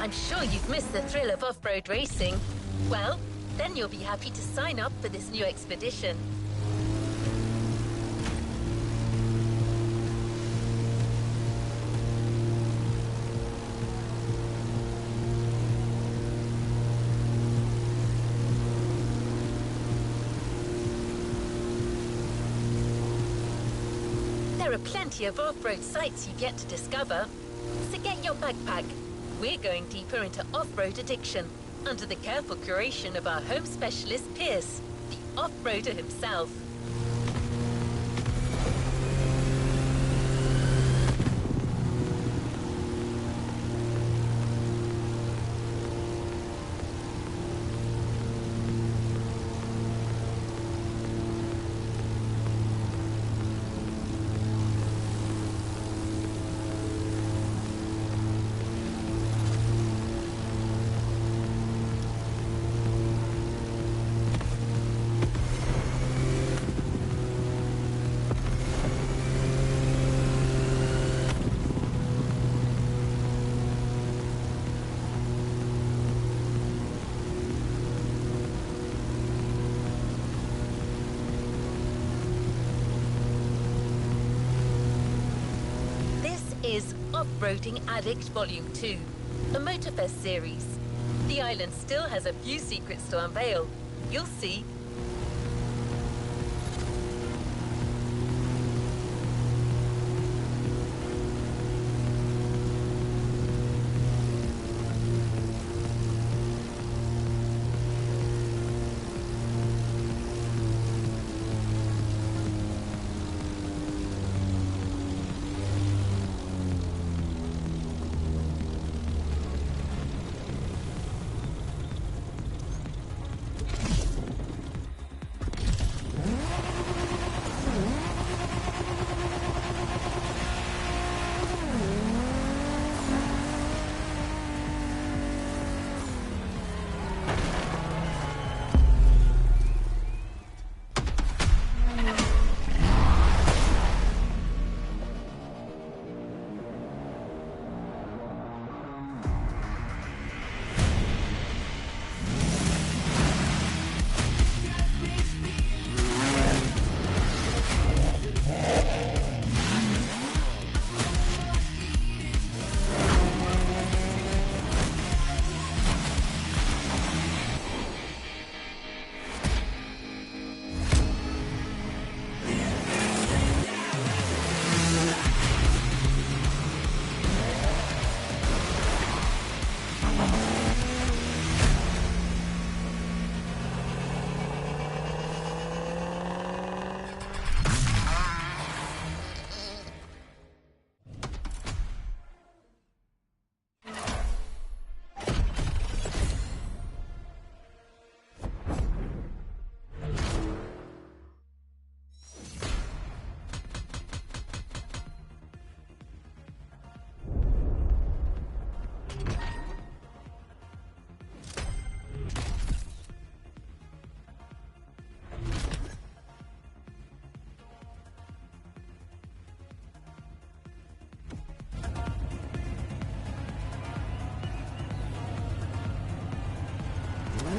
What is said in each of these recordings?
I'm sure you've missed the thrill of off-road racing. Well, then you'll be happy to sign up for this new expedition. There are plenty of off-road sites you get to discover. So get your backpack. We're going deeper into off-road addiction, under the careful curation of our home specialist Pierce, the off-roader himself. Is Off-Roading Addict Volume 2, a Motorfest series. The island still has a few secrets to unveil. You'll see.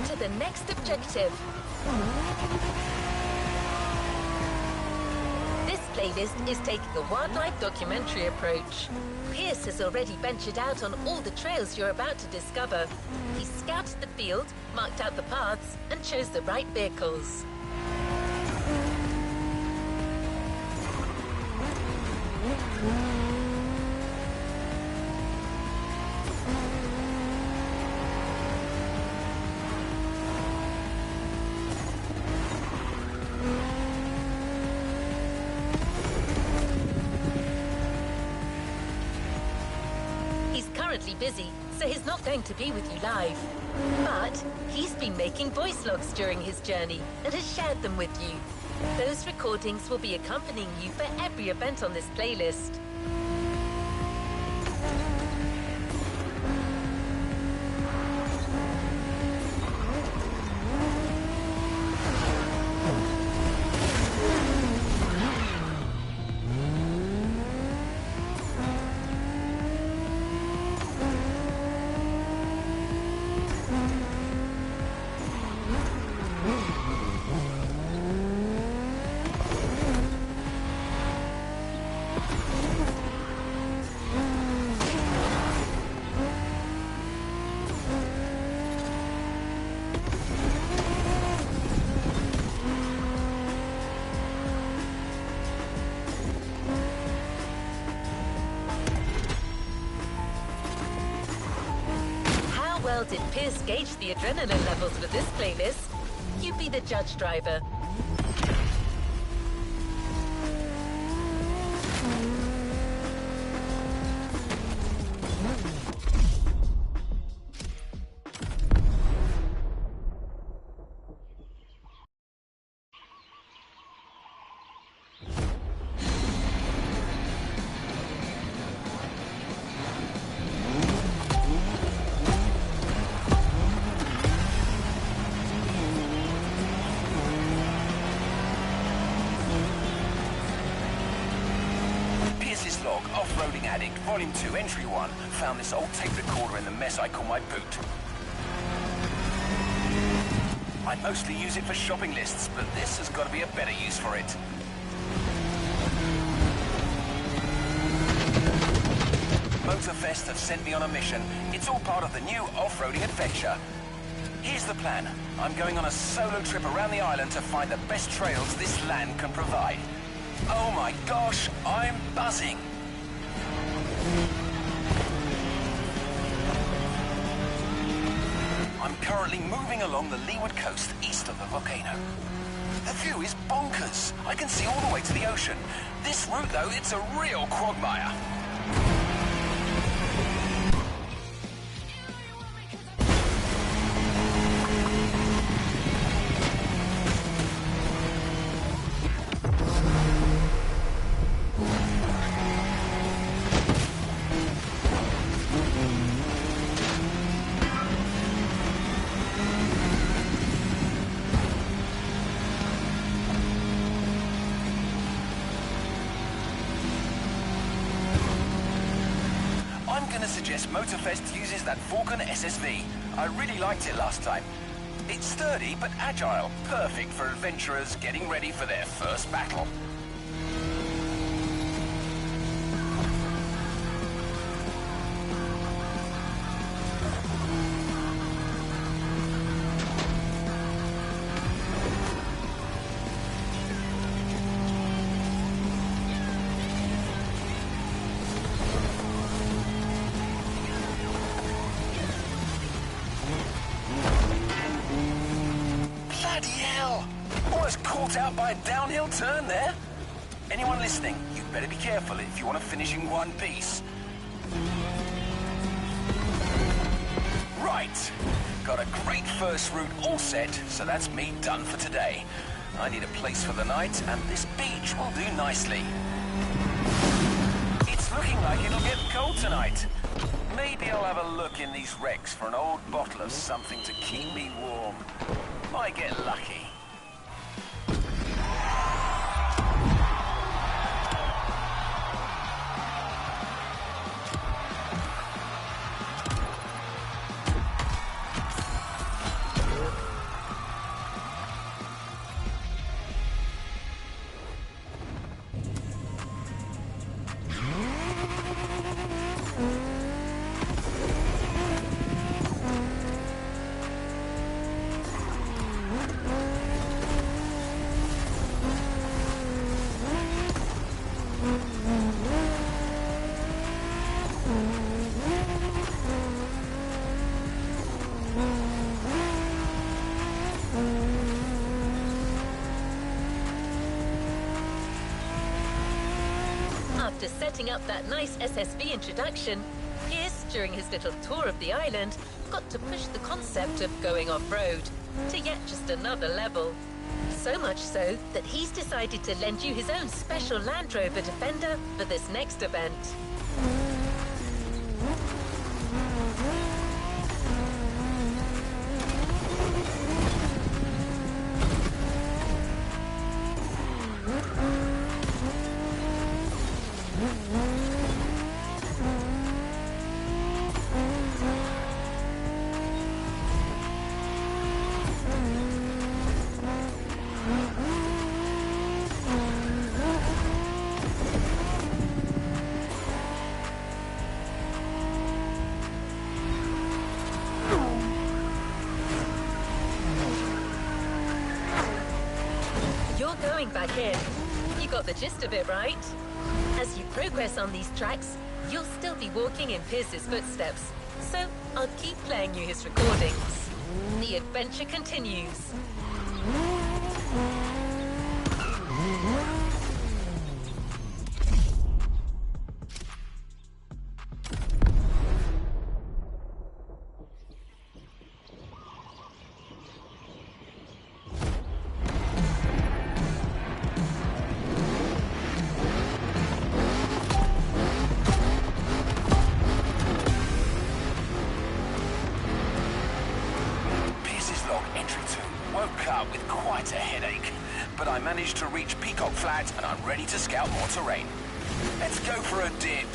To the next objective. This playlist is taking a wildlife documentary approach. Pierce has already ventured out on all the trails you're about to discover. He scouted the field, marked out the paths, and chose the right vehicles. Busy, so he's not going to be with you live. But he's been making voice logs during his journey and has shared them with you. Those recordings will be accompanying you for every event on this playlist. well did Pierce gauge the adrenaline levels with this playlist. You be the judge, driver. Log, Off-Roading Addict, Volume 2, Entry 1. Found this old tape recorder in the mess I call my boot. I mostly use it for shopping lists, but this has got to be a better use for it. Motorfest have sent me on a mission. It's all part of the new off-roading adventure. Here's the plan. I'm going on a solo trip around the island to find the best trails this land can provide. Oh my gosh, I'm buzzing. I'm currently moving along the leeward coast east of the volcano. The view is bonkers. I can see all the way to the ocean. This route, though, it's a real quagmire. I'm gonna suggest Motorfest uses that Falcon SSV. I really liked it last time. It's sturdy but agile, perfect for adventurers getting ready for their first battle. Bloody hell! Almost caught out by a downhill turn there. Anyone listening, you'd better be careful if you want to finish in one piece. Right. Got a great first route all set, so that's me done for today. I need a place for the night, and this beach will do nicely. It's looking like it'll get cold tonight. Maybe I'll have a look in these wrecks for an old bottle of something to keep me warm. Might get lucky. After setting up that nice SSV introduction, Pierce, during his little tour of the island, got to push the concept of going off-road to yet just another level. So much so that he's decided to lend you his own special Land Rover Defender for this next event. You're going back in. You got the gist of it, right? As you progress on these tracks, you'll still be walking in Pierce's footsteps, so I'll keep playing you his recordings. The adventure continues. With quite a headache, but I managed to reach Peacock Flat and I'm ready to scout more terrain. Let's go for a dip.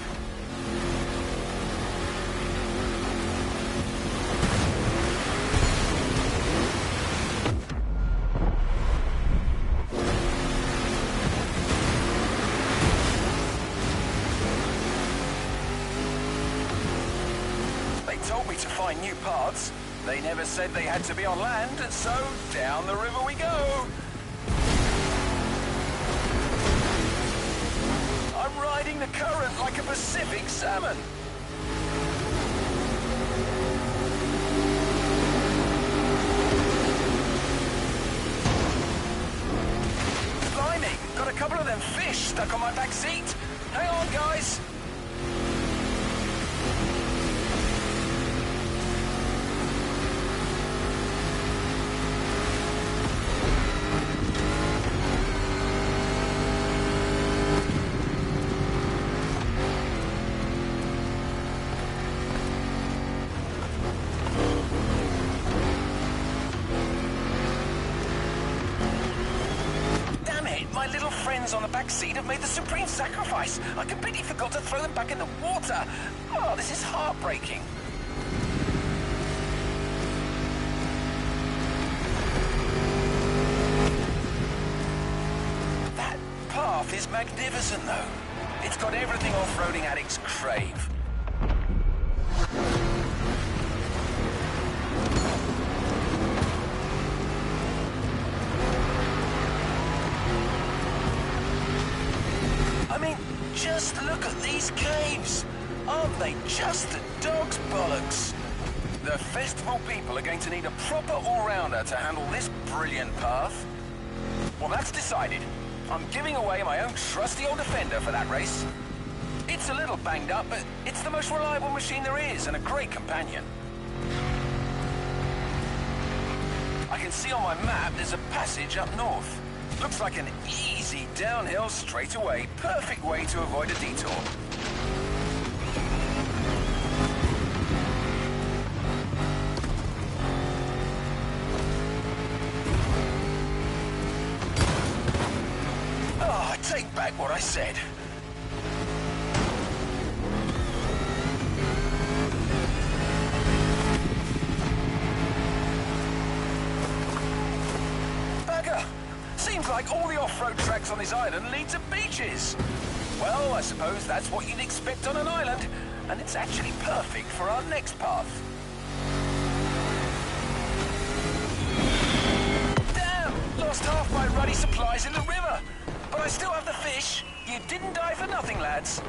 They told me to find new paths. They never said they had to be on land, so down the river we go. I'm riding the current like a Pacific salmon. Blimey, got a couple of them fish stuck on my back seat. Hang on, guys. My little friends on the back seat have made the supreme sacrifice. I completely forgot to throw them back in the water. Oh, this is heartbreaking. That path is magnificent, though. It's got everything off-roading addicts crave. I mean, just look at these caves. Aren't they just a dog's bollocks? The festival people are going to need a proper all-rounder to handle this brilliant path. Well, that's decided. I'm giving away my own trusty old Defender for that race. It's a little banged up, but it's the most reliable machine there is and a great companion. I can see on my map there's a passage up north. Looks like an easy downhill straightaway. Perfect way to avoid a detour. Oh, I take back what I said. Seems like all the off-road tracks on this island lead to beaches. Well, I suppose that's what you'd expect on an island, and it's actually perfect for our next path. Damn! Lost half my ruddy supplies in the river. But I still have the fish. You didn't die for nothing, lads.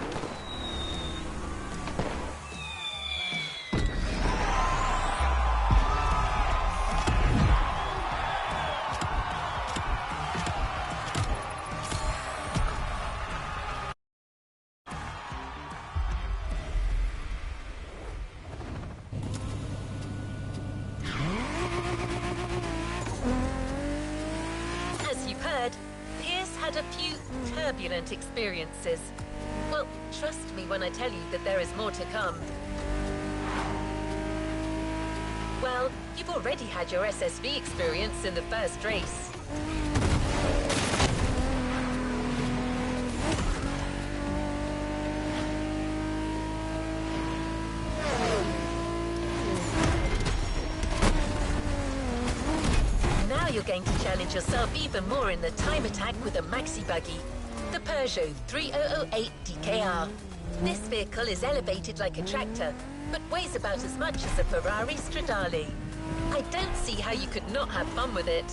Pierce had a few turbulent experiences. Well, trust me when I tell you that there is more to come. Well, you've already had your SSV experience in the first race. You're going to challenge yourself even more in the time attack with a maxi buggy, the Peugeot 3008 DKR. This vehicle is elevated like a tractor, but weighs about as much as a Ferrari Stradale. I don't see how you could not have fun with it.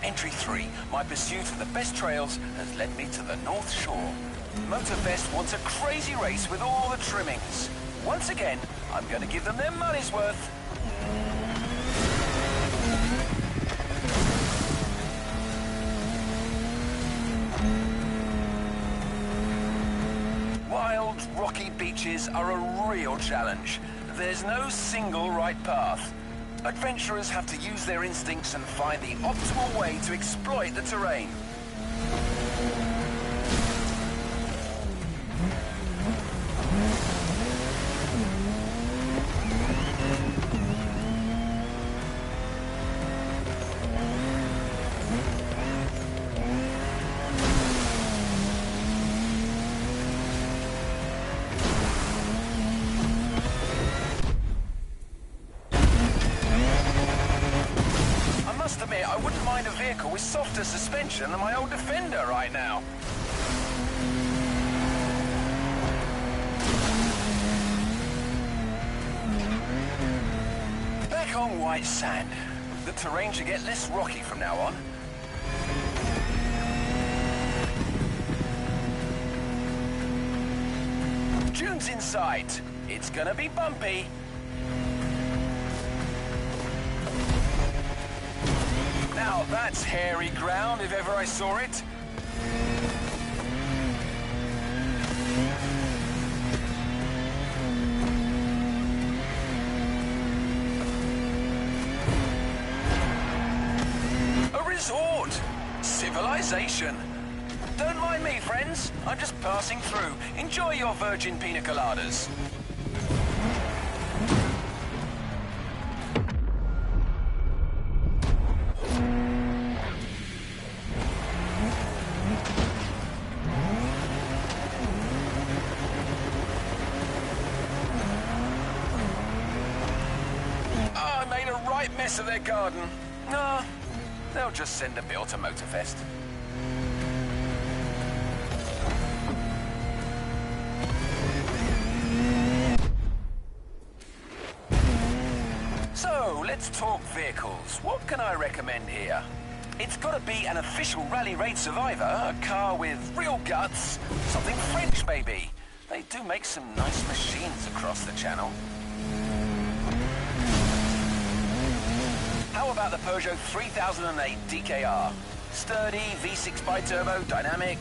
Entry 3. My pursuit of the best trails has led me to the North Shore. Motorfest wants a crazy race with all the trimmings. Once again, I'm going to give them their money's worth. Wild, rocky beaches are a real challenge. There's no single right path. Adventurers have to use their instincts and find the optimal way to exploit the terrain. I wouldn't mind a vehicle with softer suspension than my old Defender right now. Back on white sand. The terrain should get less rocky from now on. Dunes in sight. It's gonna be bumpy. Now that's hairy ground if ever I saw it. A resort. Civilization. Don't mind me, friends. I'm just passing through. Enjoy your virgin pina coladas. Mess of their garden. No, they'll just send a bill to Motorfest. So, let's talk vehicles. What can I recommend here? It's gotta be an official rally raid survivor, a car with real guts, something French maybe. They do make some nice machines across the channel. How about the Peugeot 3008 DKR? Sturdy, V6 bi-turbo, dynamic.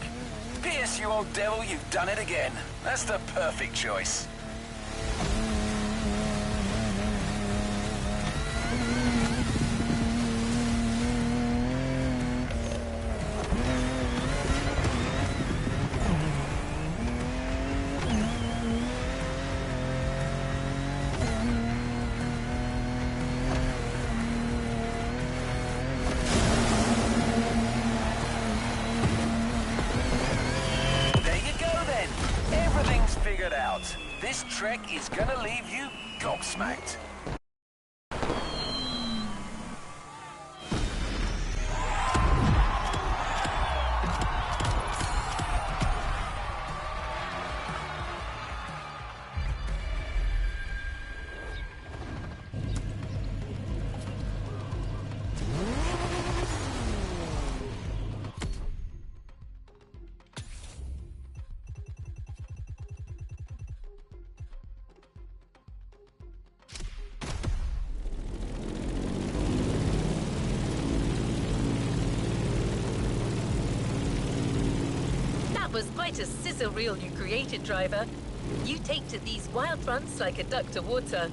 Pierce, you old devil, you've done it again. That's the perfect choice. trek is gonna leave you gobsmacked. Was quite a sizzle reel you created, driver. You take to these wild runs like a duck to water.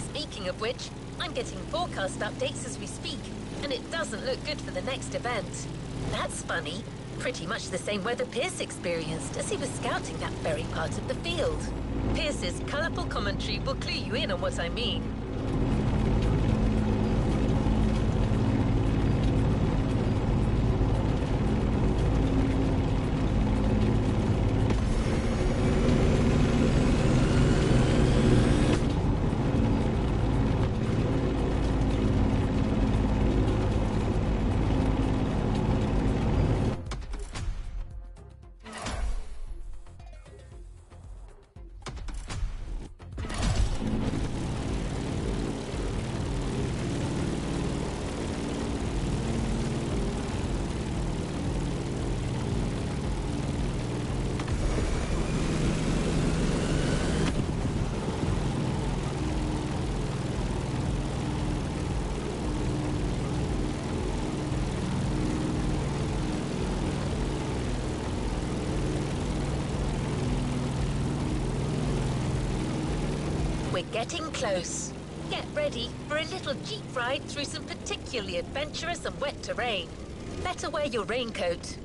Speaking of which, I'm getting forecast updates as we speak, and it doesn't look good for the next event. That's funny. Pretty much the same weather Pierce experienced as he was scouting that very part of the field. Pierce's colourful commentary will clue you in on what I mean. We're getting close. Get ready for a little jeep ride through some particularly adventurous and wet terrain. Better wear your raincoat.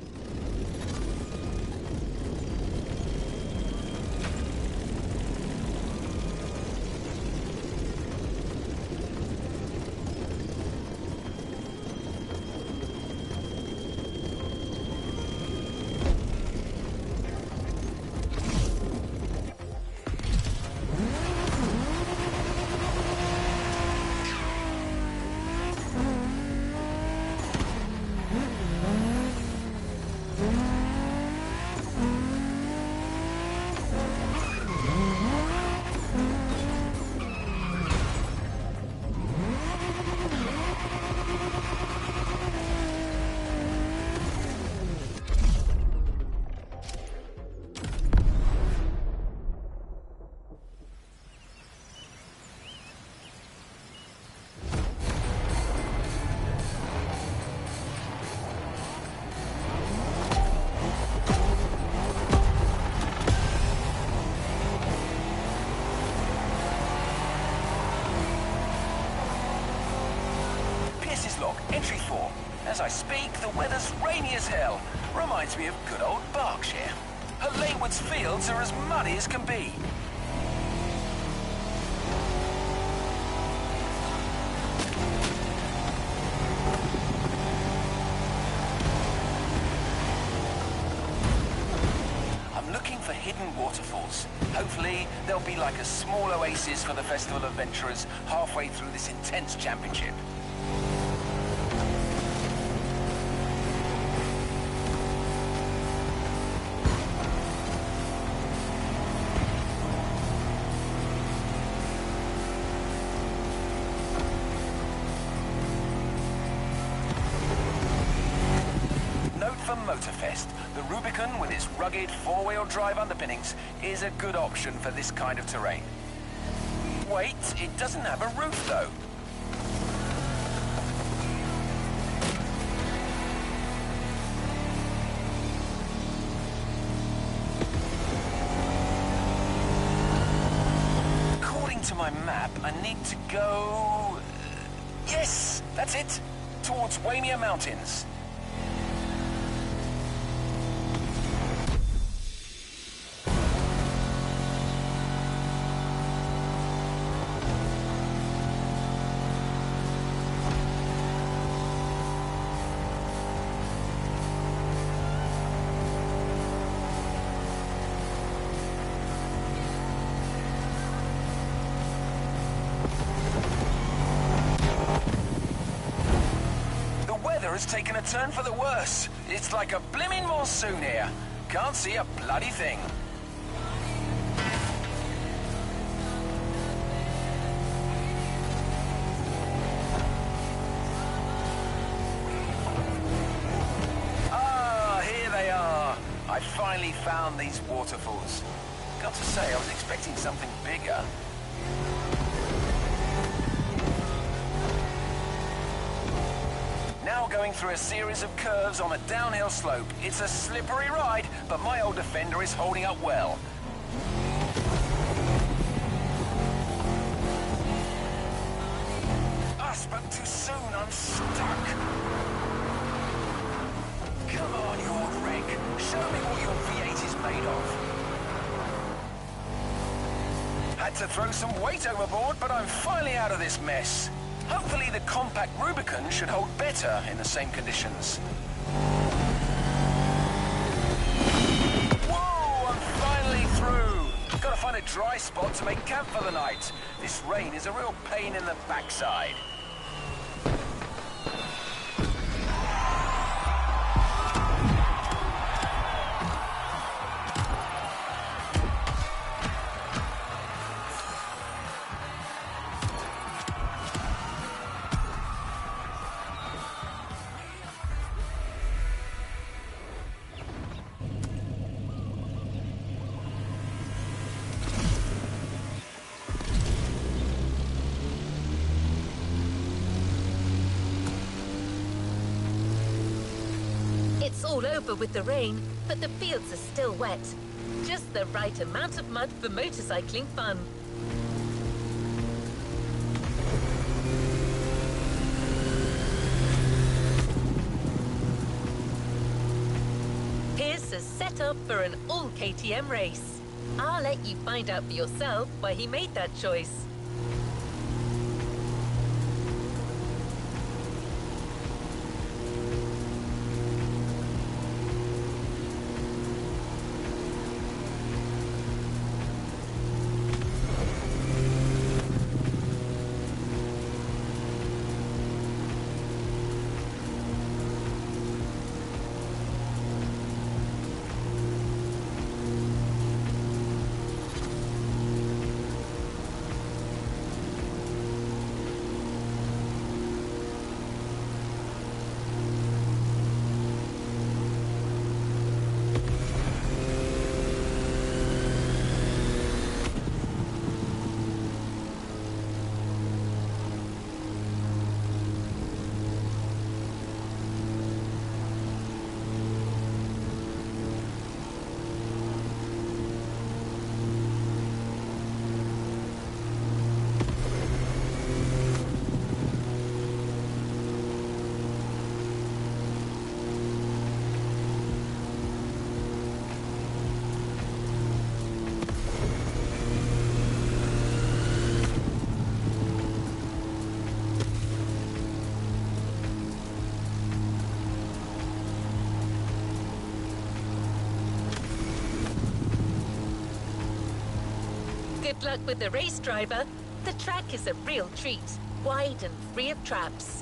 Entry 4. As I speak, the weather's rainy as hell. Reminds me of good old Berkshire. Her Lanewood's fields are as muddy as can be. I'm looking for hidden waterfalls. Hopefully, there'll be like a small oasis for the festival adventurers halfway through this intense championship. For Motorfest, the Rubicon with its rugged four-wheel drive underpinnings is a good option for this kind of terrain. Wait, it doesn't have a roof though. According to my map, I need to go... yes, that's it, towards Waimea Mountains. weather has taken a turn for the worse. It's like a blimmin' monsoon here. Can't see a bloody thing. Ah, here they are. I finally found these waterfalls. Got to say, I was expecting something bigger. Now going through a series of curves on a downhill slope. It's a slippery ride, but my old Defender is holding up well. I spoke too soon, I'm stuck. Come on, you old wreck. Show me what your V8 is made of. Had to throw some weight overboard, but I'm finally out of this mess. Hopefully the compact Rubicon should hold better in the same conditions. Whoa, I'm finally through. Gotta find a dry spot to make camp for the night. This rain is a real pain in the backside. It's all over with the rain, but the fields are still wet. Just the right amount of mud for motorcycling fun. Pierce is set up for an all KTM race. I'll let you find out for yourself why he made that choice. Good luck with the race, driver. The track is a real treat, wide and free of traps.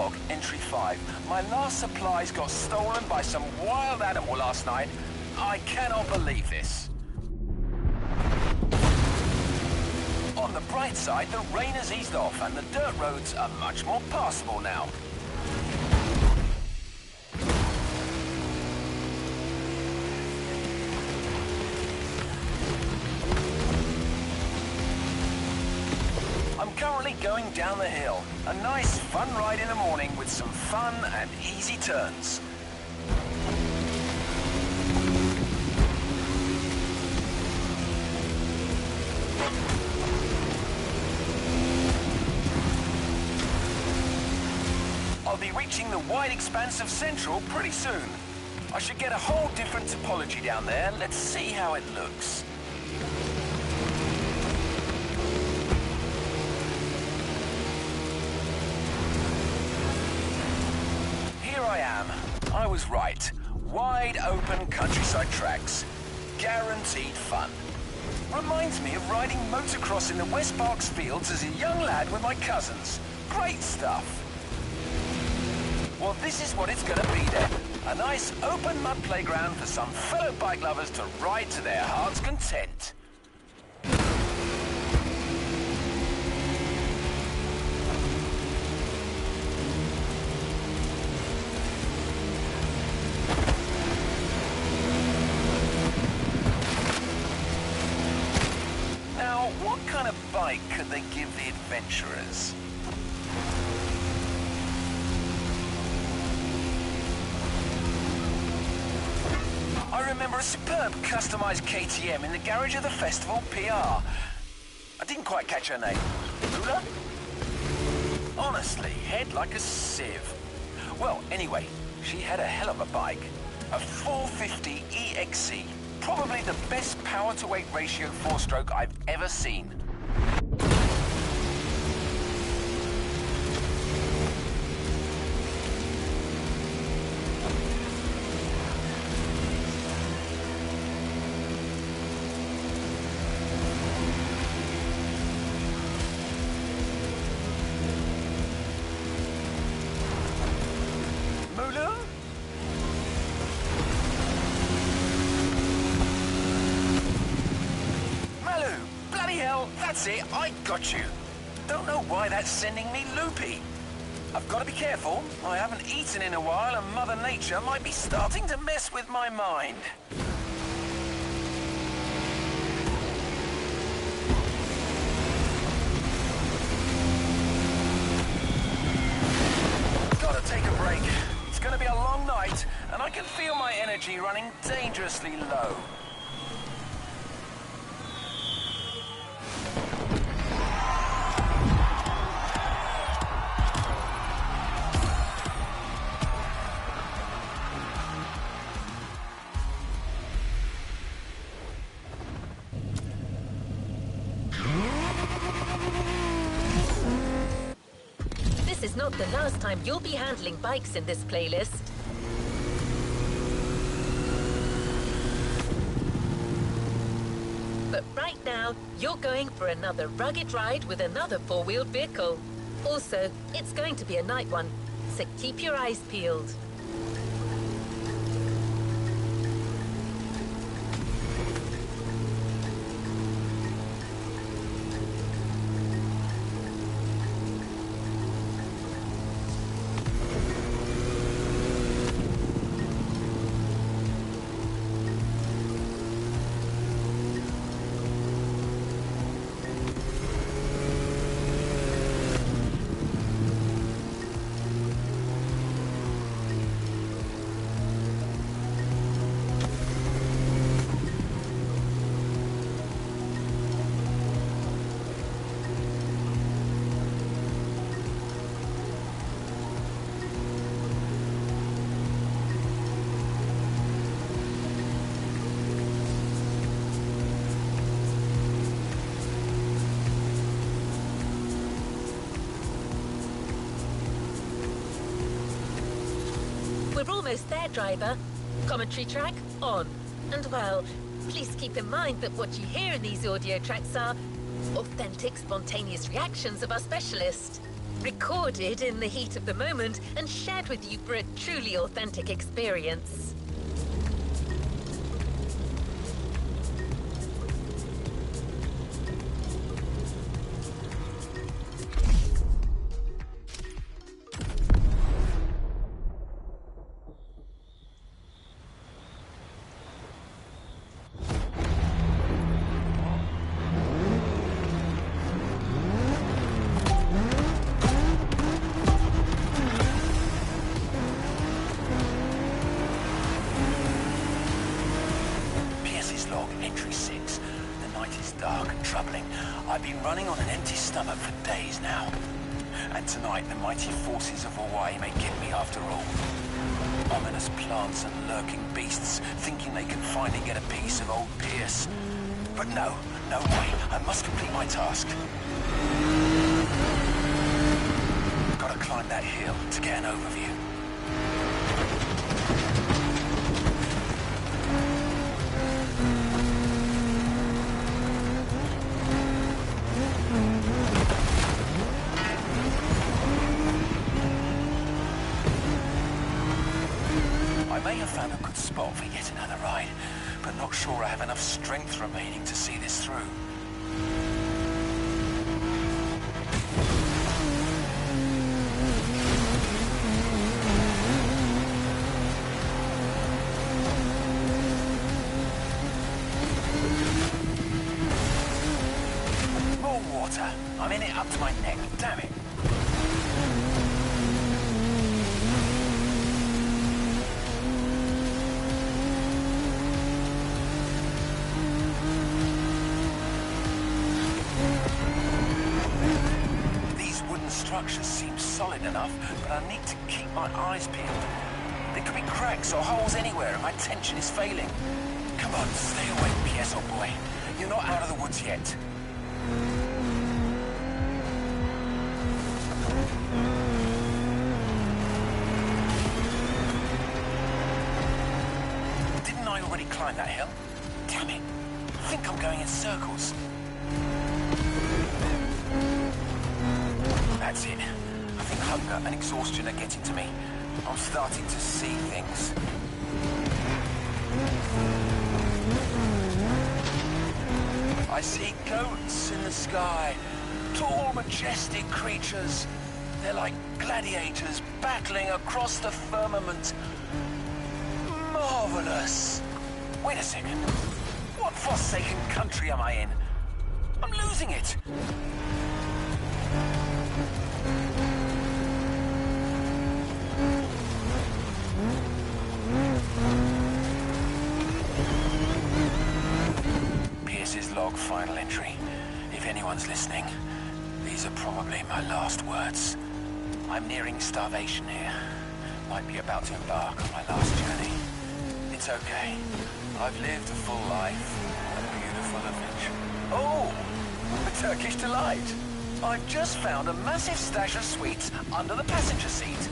log, entry 5. My last supplies got stolen by some wild animal last night. I cannot believe this. On the bright side, the rain has eased off and the dirt roads are much more passable now. I'm currently going down the hill. A nice, fun ride in the morning with some fun and easy turns. I'll be reaching the wide expanse of Central pretty soon. I should get a whole different topology down there. Let's see how it looks. I was right. Wide open countryside tracks. Guaranteed fun. Reminds me of riding motocross in the West Parks fields as a young lad with my cousins. Great stuff. Well, this is what it's gonna be then. A nice open mud playground for some fellow bike lovers to ride to their heart's content. What kind of bike could they give the adventurers? I remember a superb customized KTM in the garage of the festival PR. I didn't quite catch her name. Lula? Honestly, head like a sieve. Well, anyway, she had a hell of a bike. A 450 EXC. Probably the best power-to-weight ratio four-stroke I've ever seen. That's it, I got you. Don't know why that's sending me loopy. I've got to be careful. I haven't eaten in a while and Mother Nature might be starting to mess with my mind. Gotta take a break. It's gonna be a long night and I can feel my energy running dangerously low. This is not the last time you'll be handling bikes in this playlist. But right now, you're going for another rugged ride with another four-wheeled vehicle. Also, it's going to be a night one, so keep your eyes peeled. We're almost there, driver. Commentary track on. And well, please keep in mind that what you hear in these audio tracks are authentic, spontaneous reactions of our specialist. Recorded in the heat of the moment and shared with you for a truly authentic experience. Entry 6. The night is dark and troubling. I've been running on an empty stomach for days now. And tonight, the mighty forces of Hawaii may get me after all. Ominous plants and lurking beasts, thinking they can finally get a piece of old Pierce. But no way. I must complete my task. Gotta climb that hill to get an overview. I may have found a good spot for yet another ride, but not sure I have enough strength remaining to see this through. More water. I'm in it up to my neck. Damn it. Structure seems solid enough, but I need to keep my eyes peeled. There could be cracks or holes anywhere, and my tension is failing. Come on, stay awake, P.S. old boy. You're not out of the woods yet. Didn't I already climb that hill? Damn it. I think I'm going in circles. That's it. I think hunger and exhaustion are getting to me. I'm starting to see things. I see goats in the sky. Tall, majestic creatures. They're like gladiators battling across the firmament. Marvelous. Wait a second. What forsaken country am I in? I'm losing it. Pierce's log final entry. If anyone's listening, these are probably my last words. I'm nearing starvation here. Might be about to embark on my last journey. It's okay. I've lived a full life. A beautiful adventure. Oh! A Turkish delight. I've just found a massive stash of sweets under the passenger seat.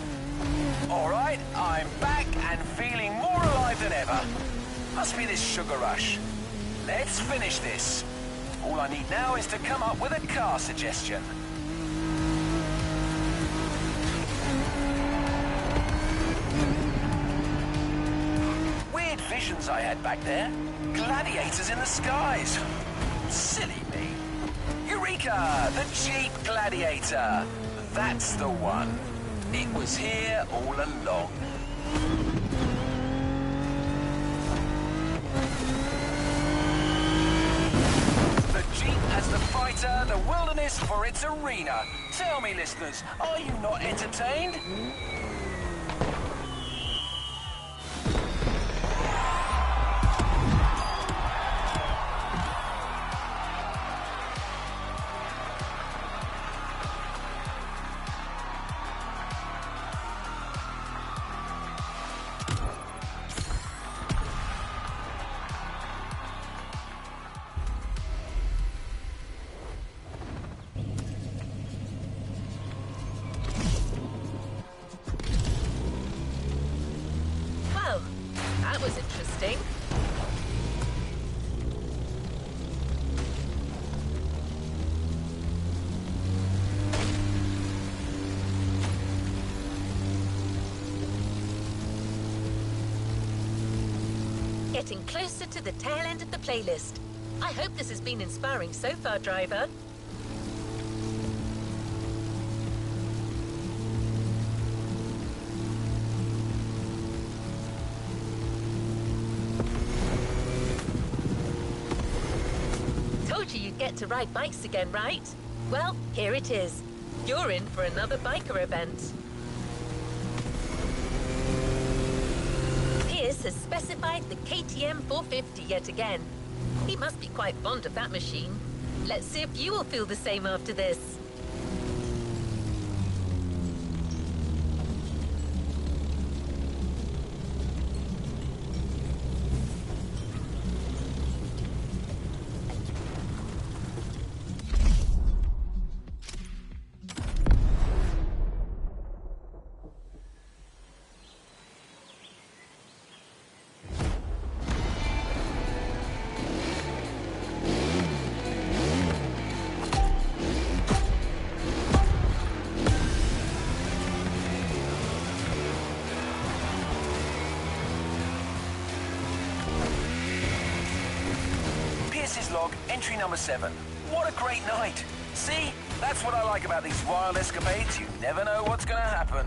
All right, I'm back and feeling more alive than ever. Must be this sugar rush. Let's finish this. All I need now is to come up with a car suggestion. Weird visions I had back there. Gladiators in the skies. Silly me. Eureka! The Jeep Gladiator. That's the one. It was here all along. The Jeep as the fighter, the wilderness for its arena. Tell me, listeners, are you not entertained? getting closer to the tail end of the playlist. I hope this has been inspiring so far, driver. Told you you'd get to ride bikes again, right? Well, here it is. You're in for another biker event. Pierce has specified the KTM 450 yet again. He must be quite fond of that machine. Let's see if you will feel the same after this. Log, entry number 7. What a great night! See? That's what I like about these wild escapades. You never know what's gonna happen.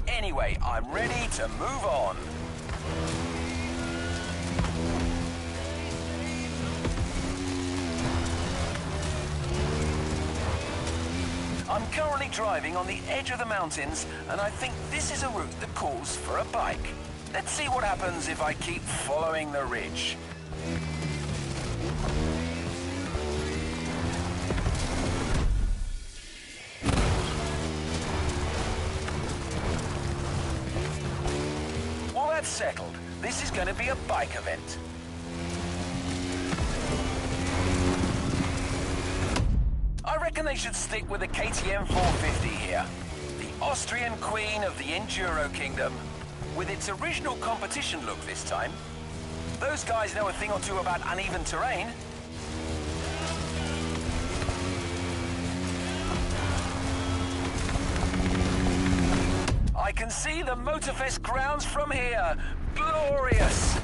Anyway, I'm ready to move on. I'm currently driving on the edge of the mountains, and I think this is a route that calls for a bike. Let's see what happens if I keep following the ridge. That's settled. This is going to be a bike event. I reckon they should stick with the KTM 450 here. The Austrian queen of the Enduro Kingdom. With its original competition look this time. Those guys know a thing or two about uneven terrain. I can see the Motorfest grounds from here. Glorious!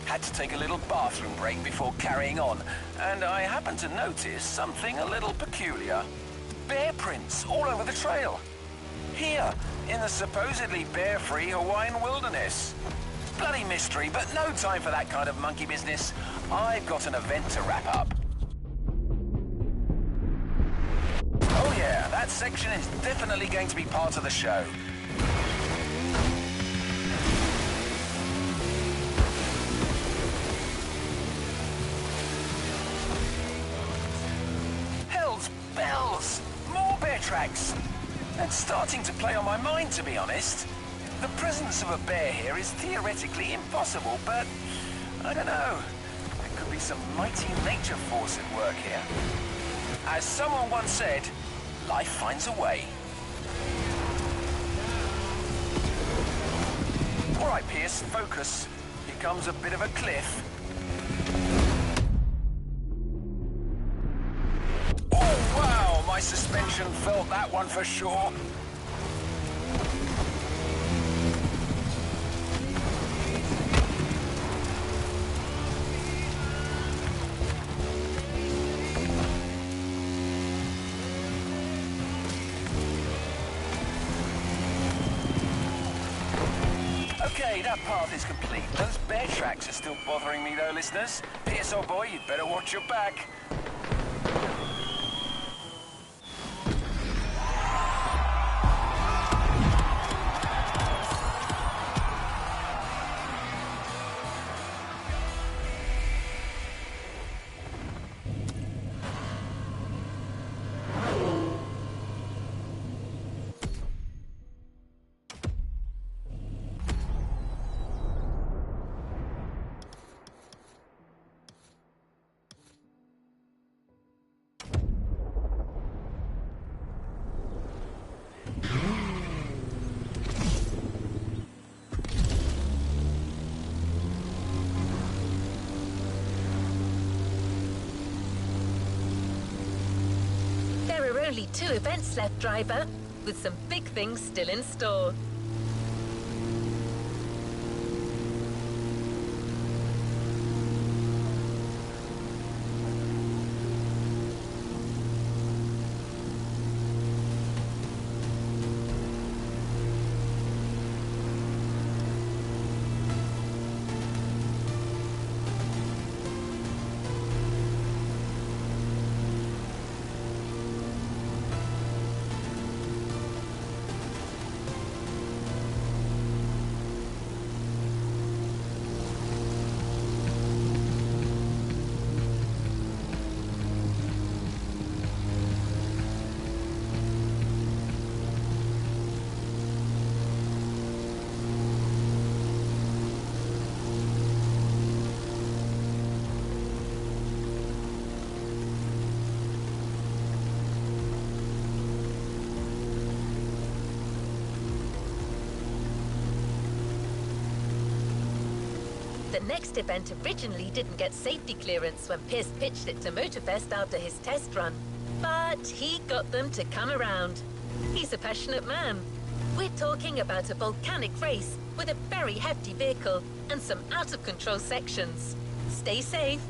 Had to take a little bathroom break before carrying on, and I happened to notice something a little peculiar. Bear prints all over the trail. Here, in the supposedly bear-free Hawaiian wilderness. Bloody mystery, but no time for that kind of monkey business. I've got an event to wrap up. Oh yeah, that section is definitely going to be part of the show. Bells! More bear tracks! That's starting to play on my mind, to be honest. The presence of a bear here is theoretically impossible, but I don't know. There could be some mighty nature force at work here. As someone once said, life finds a way. All right, Pierce, focus. Here comes a bit of a cliff. My suspension felt that one for sure. Okay, that path is complete. Those bear tracks are still bothering me though, listeners. Pierce, old boy, you'd better watch your back. only 2 events left, driver, with some big things still in store. The next event originally didn't get safety clearance when Pierce pitched it to Motorfest after his test run. But he got them to come around. He's a passionate man. We're talking about a volcanic race with a very hefty vehicle and some out-of-control sections. Stay safe.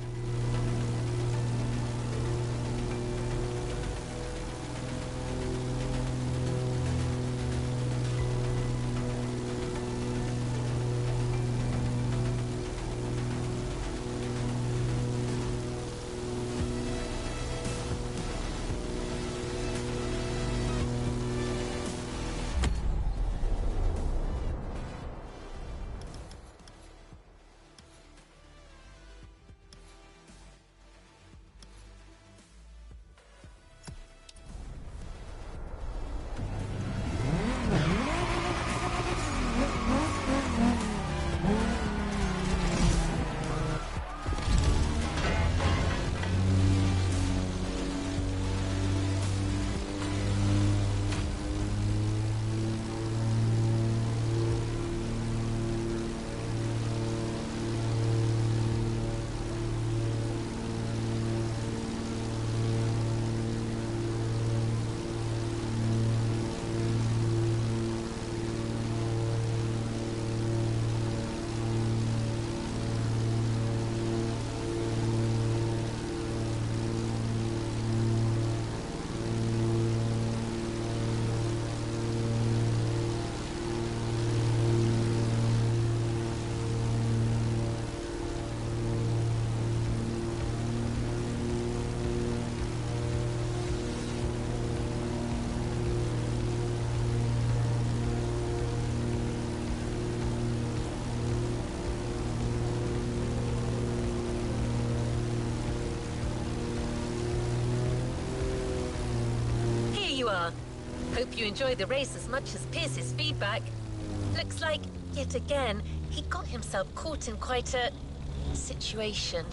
Hope you enjoy the race as much as Pierce's feedback. Looks like, yet again, he got himself caught in quite a situation.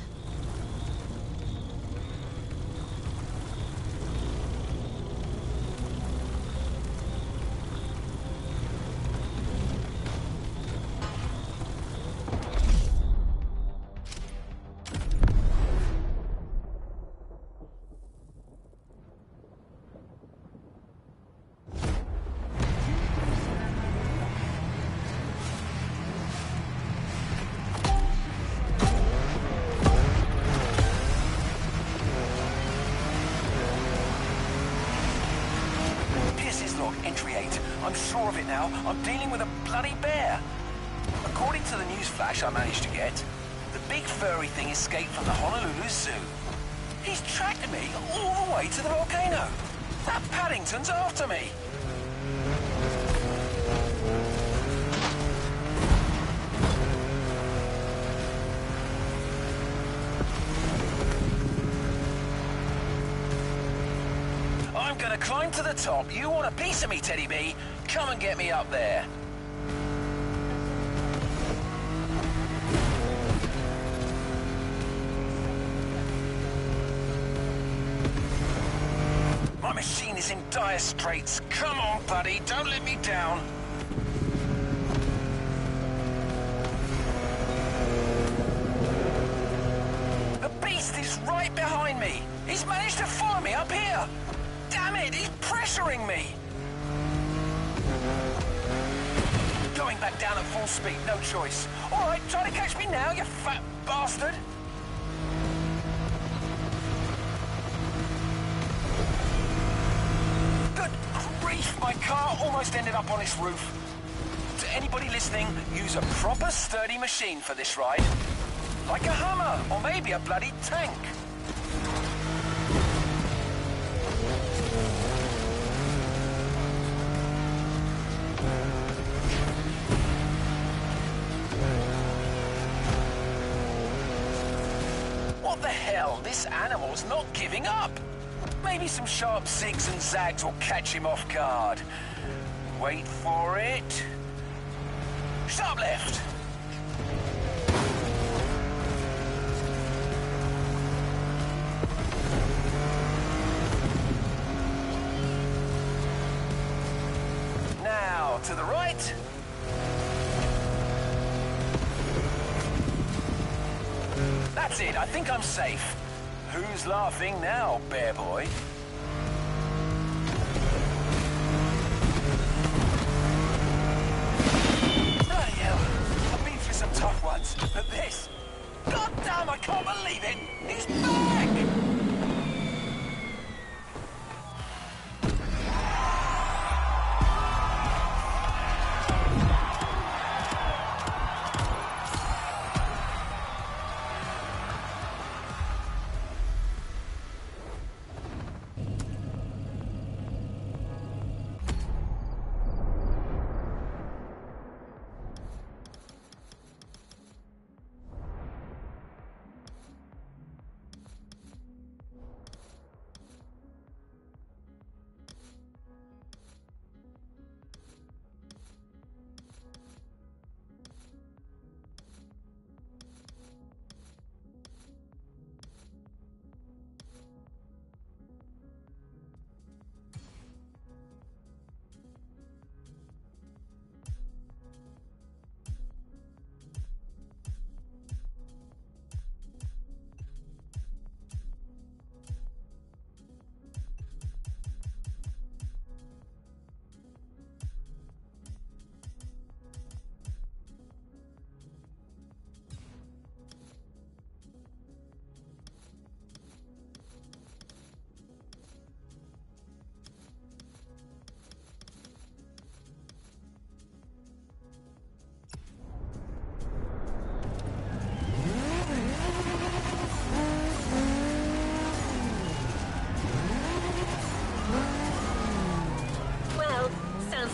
Entry 8. I'm sure of it now. I'm dealing with a bloody bear. According to the news flash I managed to get, the big furry thing escaped from the Honolulu Zoo. He's tracked me all the way to the volcano. That Paddington's after me. I'm gonna climb to the top. You want a piece of me, Teddy B? Come and get me up there. My machine is in dire straits. Come on, buddy. Don't let me down. The beast is right behind me. He's managed to follow me up here. Damn it, he's pressuring me! Going back down at full speed, no choice. All right, try to catch me now, you fat bastard! Good grief, my car almost ended up on its roof. To anybody listening, use a proper sturdy machine for this ride. Like a Hummer, or maybe a bloody tank. What the hell? This animal's not giving up. Maybe some sharp zigs and zags will catch him off guard. Wait for it. Sharp left. Now, to the right. That's it, I think I'm safe. Who's laughing now, bear boy? Bloody hell, I've been through some tough ones, but this... God damn, I can't believe it! He's back!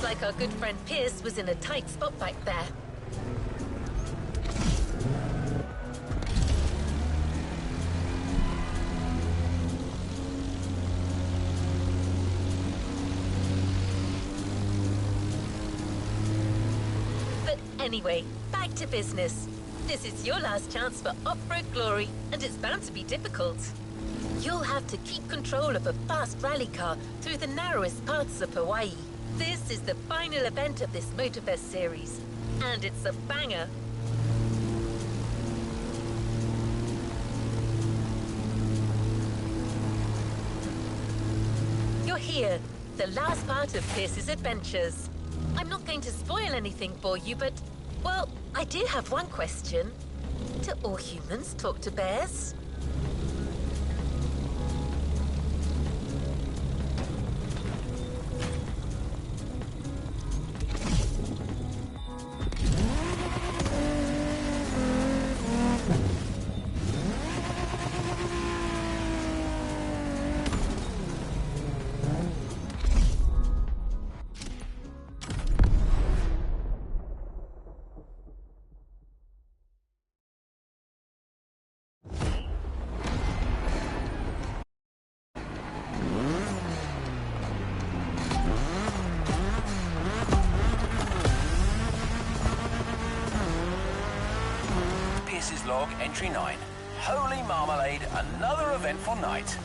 Like our good friend Pierce was in a tight spot back there. But anyway, back to business. This is your last chance for off-road glory, and it's bound to be difficult. You'll have to keep control of a fast rally car through the narrowest parts of Hawaii. This is the final event of this Motorfest series, and it's a banger. You're here, the last part of Pierce's adventures. I'm not going to spoil anything for you, but, well, I do have one question. Do all humans talk to bears? Log entry 9. Holy marmalade, another eventful night.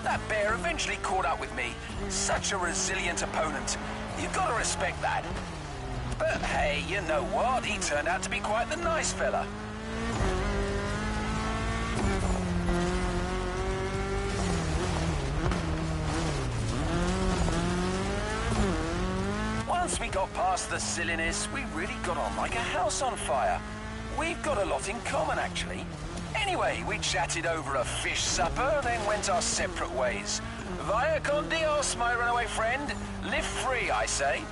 That bear eventually caught up with me. Such a resilient opponent. You've got to respect that. But hey, you know what? He turned out to be quite the nice fella. Once we got past the silliness, we really got on like a house on fire. We've got a lot in common, actually. Anyway, we chatted over a fish supper, then went our separate ways. Vaya con Dios, my runaway friend. Live free, I say.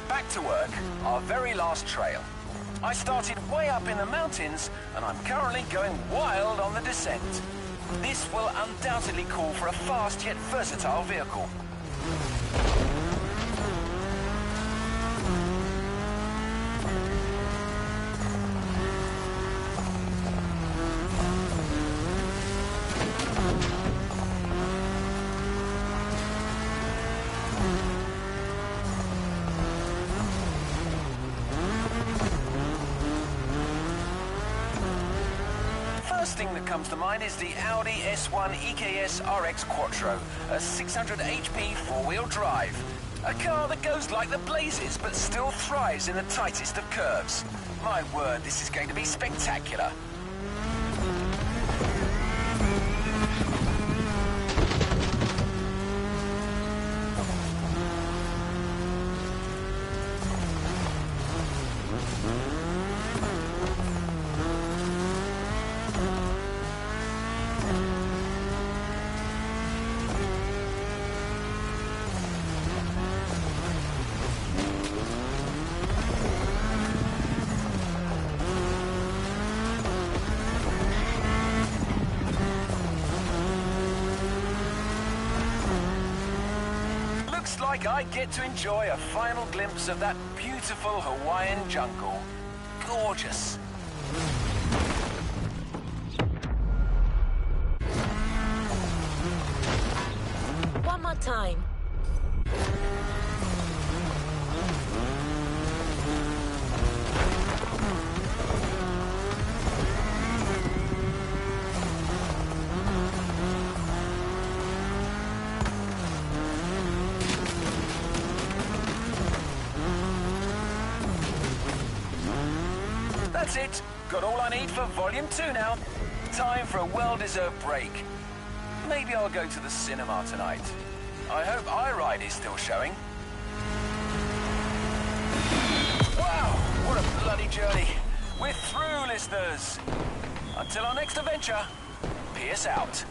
Back to work, our very last trail. I started way up in the mountains, and I'm currently going wild on the descent. This will undoubtedly call for a fast yet versatile vehicle. First thing that comes to mind is the Audi S1 EKS RX Quattro, a 600 HP four-wheel drive. A car that goes like the blazes, but still thrives in the tightest of curves. My word, this is going to be spectacular. Like I get to enjoy a final glimpse of that beautiful Hawaiian jungle. Gorgeous. One more time. That's it. Got all I need for Volume 2 now. Time for a well-deserved break. Maybe I'll go to the cinema tonight. I hope iRide is still showing. Wow, what a bloody journey. We're through, listeners. Until our next adventure, peace out.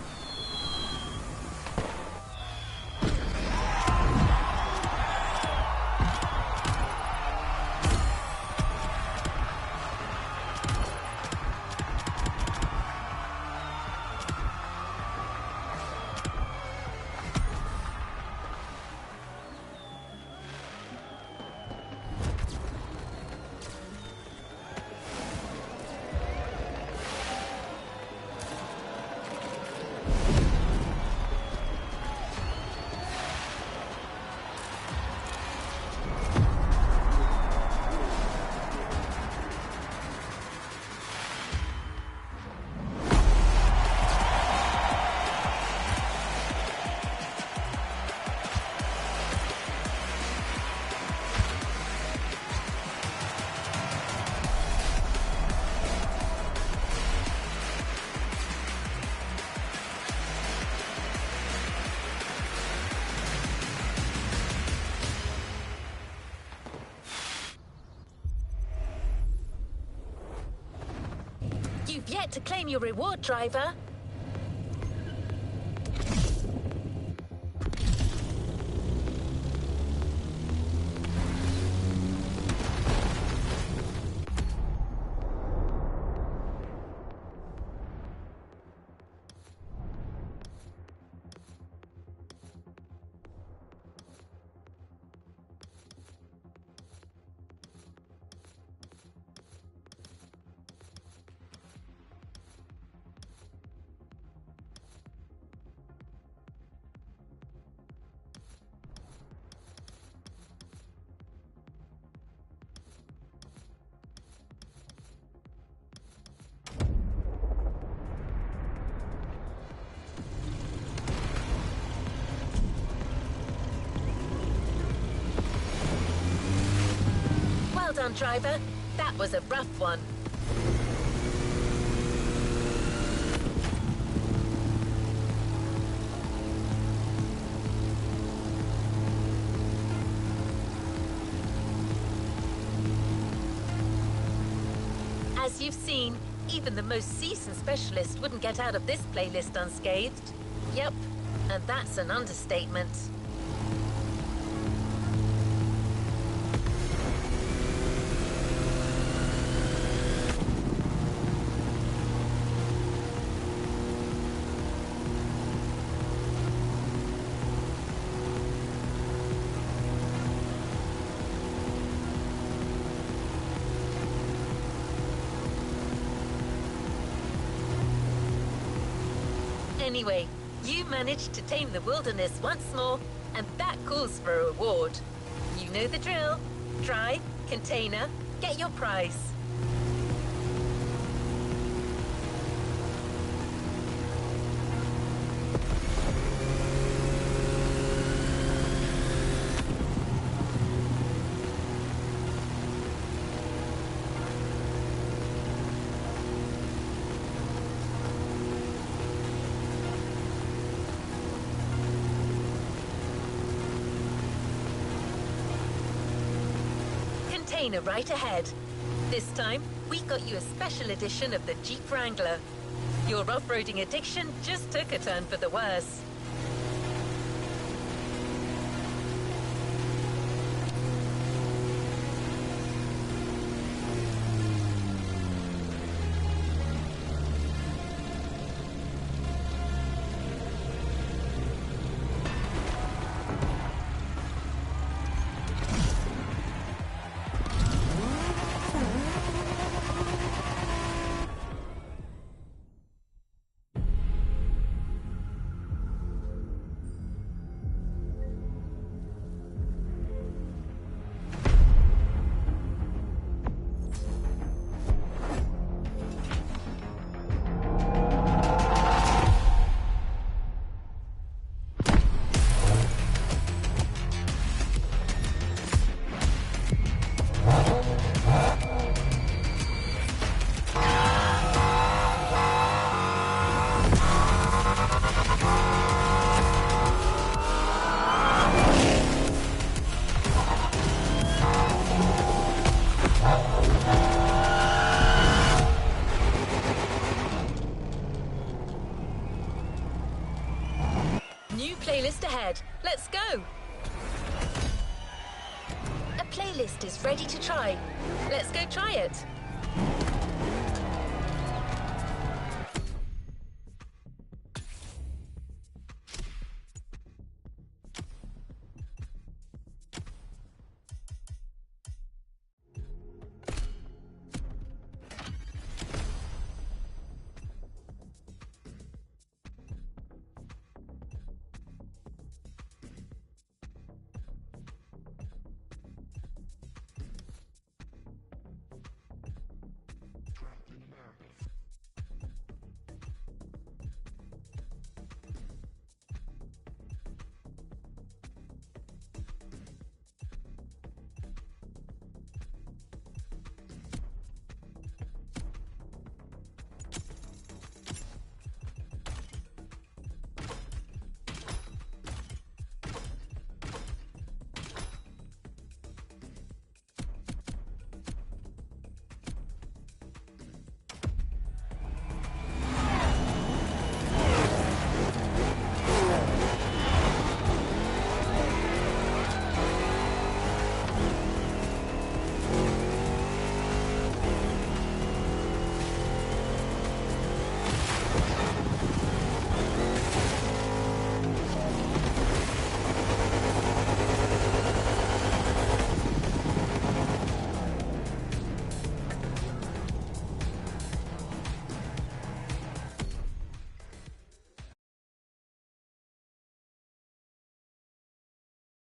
You've yet to claim your reward, driver. Well done, driver. That was a rough one. As you've seen, even the most seasoned specialist wouldn't get out of this playlist unscathed. Yep, and that's an understatement. Anyway, you managed to tame the wilderness once more, and that calls for a reward. You know the drill. Drive, container, get your prize. Container right ahead. This time, we got you a special edition of the Jeep Wrangler. Your off-roading addiction just took a turn for the worse. New playlist ahead. Let's go! A playlist is ready to try. Let's go try it.